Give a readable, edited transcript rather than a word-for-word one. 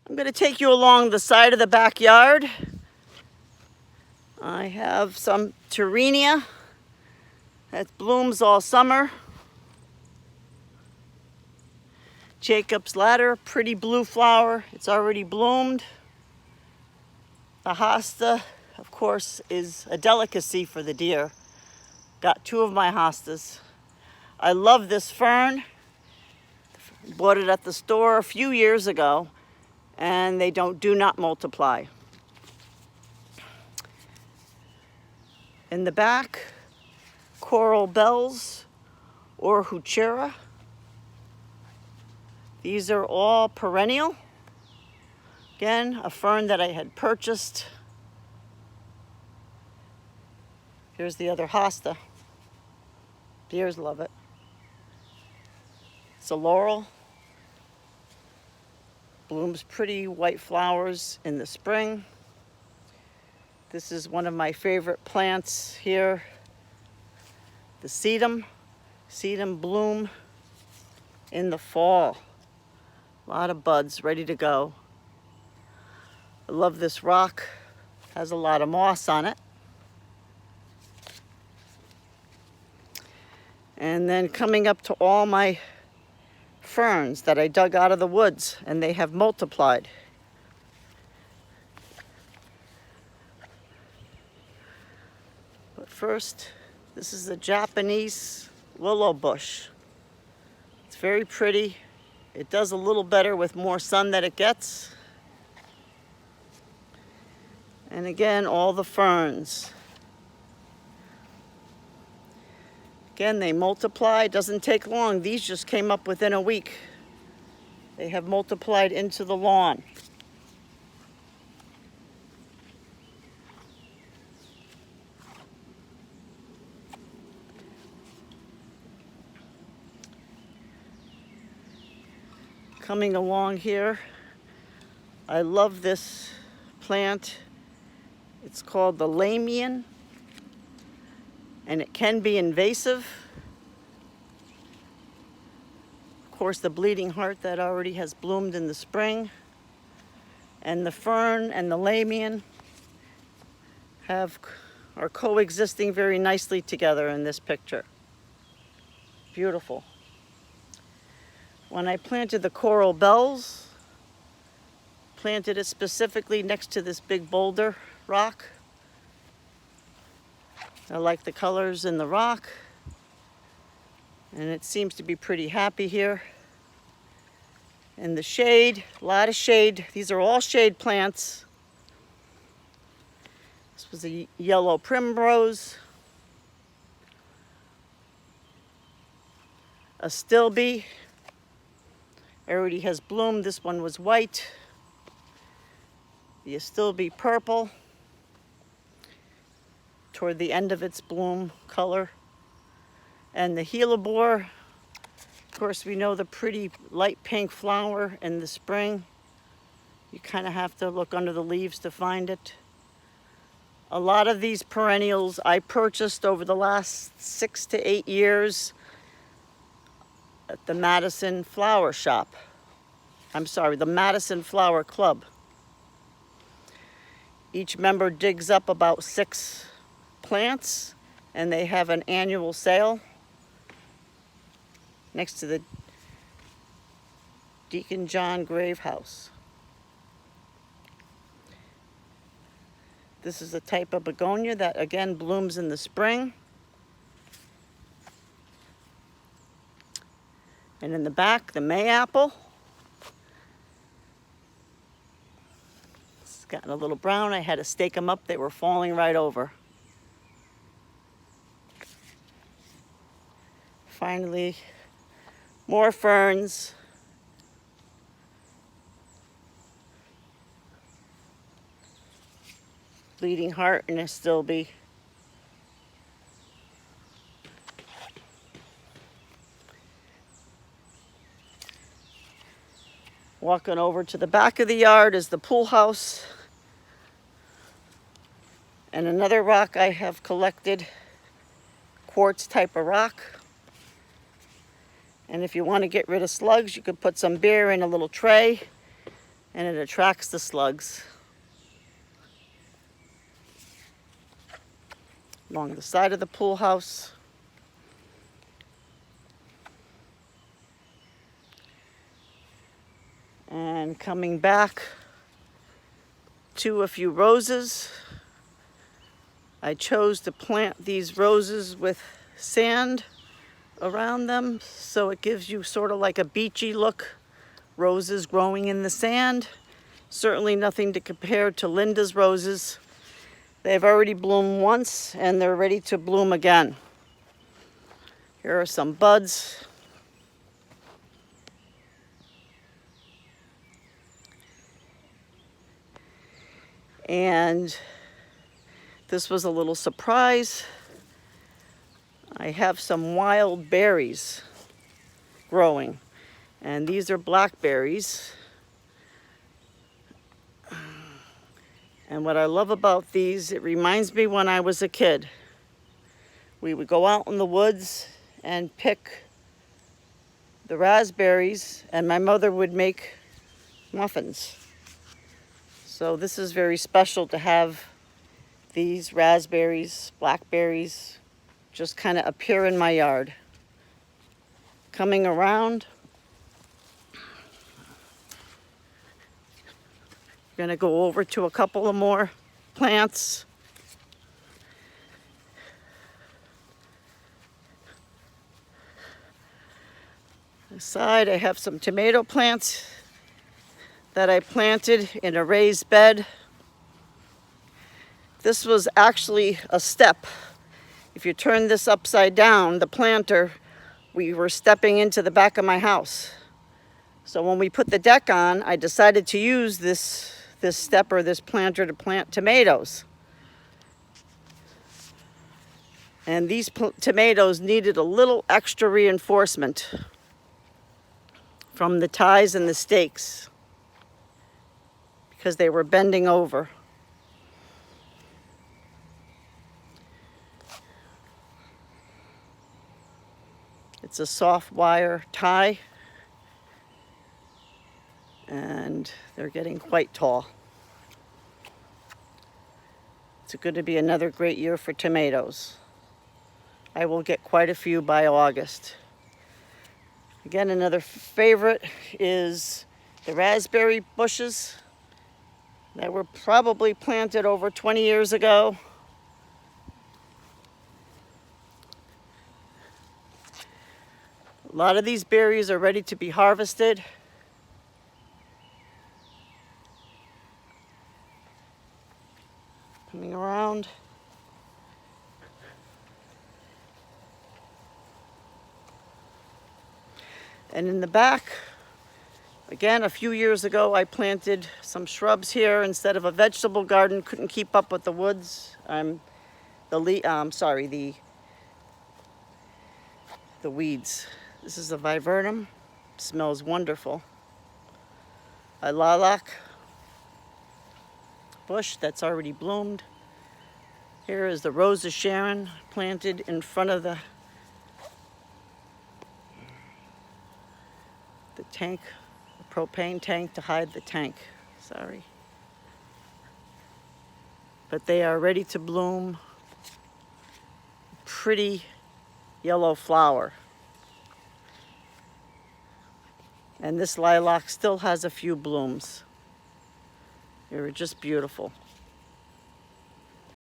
I'm going to take you along the side of the backyard. I have some Torrenia that blooms all summer. Jacob's Ladder, pretty blue flower. It's already bloomed. The hosta, of course, is a delicacy for the deer. Got 2 of my hostas. I love this fern. Bought it at the store a few years ago, and they do not multiply. In the back, coral bells or heuchera. These are all perennial. Again, a fern that I had purchased. Here's the other hosta. Deers love it. It's a laurel. Blooms pretty white flowers in the spring. This is one of my favorite plants here, the sedum. Sedum bloom in the fall. A lot of buds ready to go. I love this rock. Has a lot of moss on it. And then coming up to all my ferns that I dug out of the woods, and they have multiplied. But first, this is a Japanese willow bush. It's very pretty. It does a little better with more sun that it gets. And again, all the ferns. Again, they multiply. Doesn't take long. These just came up within a week. They have multiplied into the lawn. Coming along here, I love this plant. It's called the Lamian, and it can be invasive. Of course, the bleeding heart that already has bloomed in the spring, and the fern and the Lamian are coexisting very nicely together in this picture. Beautiful. When I planted the coral bells, planted it specifically next to this big boulder rock. I like the colors in the rock, and it seems to be pretty happy here. In the shade, a lot of shade. These are all shade plants. This was a yellow primrose, a stilby. Already has bloomed. This one was white. The astilbe purple toward the end of its bloom color. And the hellebore, of course, we know the pretty light pink flower in the spring. You kind of have to look under the leaves to find it. A lot of these perennials I purchased over the last 6 to 8 years at the Madison Flower Shop. I'm sorry, the Madison Flower Club. Each member digs up about 6 plants, and they have an annual sale next to the Deacon John Grave House. This is a type of begonia that again blooms in the spring. And in the back, the mayapple. It's gotten a little brown. I had to stake them up. They were falling right over. Finally, more ferns. Bleeding heart and astilbe. Walking over to the back of the yard is the pool house. And another rock I have collected, quartz type of rock. And if you want to get rid of slugs, you could put some beer in a little tray and it attracts the slugs. Along the side of the pool house. And coming back to a few roses. I chose to plant these roses with sand around them, so it gives you sort of like a beachy look. Roses growing in the sand. Certainly nothing to compare to Linda's roses. They've already bloomed once and they're ready to bloom again. Here are some buds. And this was a little surprise. I have some wild berries growing, and these are blackberries. And what I love about these, it reminds me when I was a kid. We would go out in the woods and pick the raspberries, and my mother would make muffins. So this is very special to have these raspberries, blackberries, just kind of appear in my yard. Coming around, I'm gonna go over to a couple of more plants. Aside, I have some tomato plants that I planted in a raised bed. This was actually a step. If you turn this upside down, the planter, we were stepping into the back of my house. So when we put the deck on, I decided to use this step or this planter to plant tomatoes. And these tomatoes needed a little extra reinforcement from the ties and the stakes because they were bending over. It's a soft wire tie, and they're getting quite tall. It's going to be another great year for tomatoes. I will get quite a few by August. Again, another favorite is the raspberry bushes that were probably planted over 20 years ago. A lot of these berries are ready to be harvested. Coming around. And in the back, again, a few years ago, I planted some shrubs here instead of a vegetable garden. Couldn't keep up with the woods. The weeds. This is a viburnum. Smells wonderful. A lilac bush that's already bloomed. Here is the Rose of Sharon planted in front of the tank, the propane tank to hide the tank. Sorry. But they are ready to bloom. Pretty yellow flower. And this lilac still has a few blooms. They're just beautiful.